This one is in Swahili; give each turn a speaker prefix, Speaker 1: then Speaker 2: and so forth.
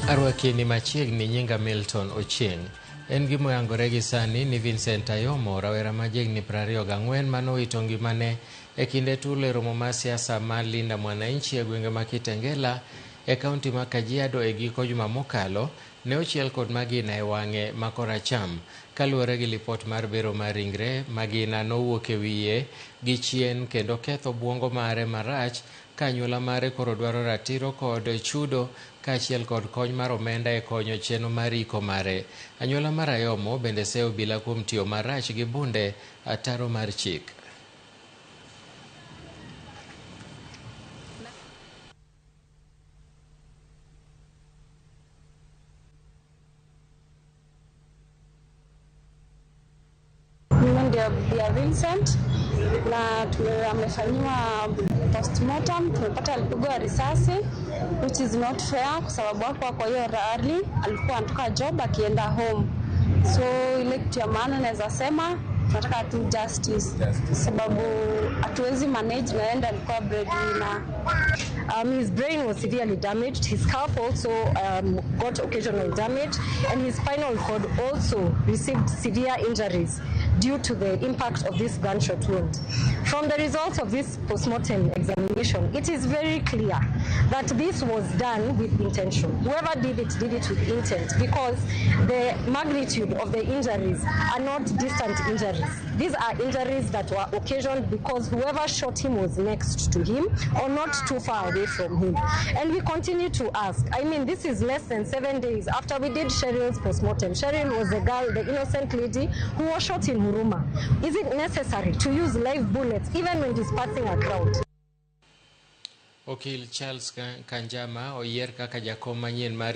Speaker 1: Arwakini machiegni nyinga Milton Ochieng. En gimo yangore gi sani ni Vincent Ayomo, rawera machiegni 24 manowito ngimane e kinde tulo e romo mar siasa mar Linda Mwananchi e gwenge ma Kitengela e kaunti ma Kajiado e giko juma mokalo, ne ochiel kod magina e wang'e ma koracham, kaluore gi lipot mar bero mar ringre. Magina nowuok e wiye gi chien kendo ketho buongo mare marach, ka anyuola mare koro dwaro ratiro kod chudo kaachiel kod kony mar omenda e konyo chenro mar iko mare. Anyuola mar Ayomo bende seyo obila kuom tiyo marach gi bunde ataro mar chik.
Speaker 2: Ndio Vincent na amefanyiwa postmortem, tumepata alipigwa risasi, which is not fair kwa sababu hapo kwa hiyo rally alikuwa anatoka job akienda home. So ile kitu ya maana naweza sema tunataka tu justice, sababu hatuwezi manage naenda alikuwa breadwinner.
Speaker 3: His brain was severely damaged, his scalp also got occasional damage, and his spinal cord also received severe injuries due to the impact of this gunshot wound. From the results of this postmortem examination, it is very clear that this was done with intention. Whoever did it with intent, because the magnitude of the injuries are not distant injuries. These are injuries that were occasioned because whoever shot him was next to him or not too far away from him. And we continue to ask, I mean, this is less than 7 days after we did Cheryl's postmortem. Cheryl was the girl, the innocent lady who was shot in Huruma. Is it necessary to use live bullets even when dispersing a crowd?
Speaker 1: Okil Charles Kanjama oyier kaka jakom manyien mar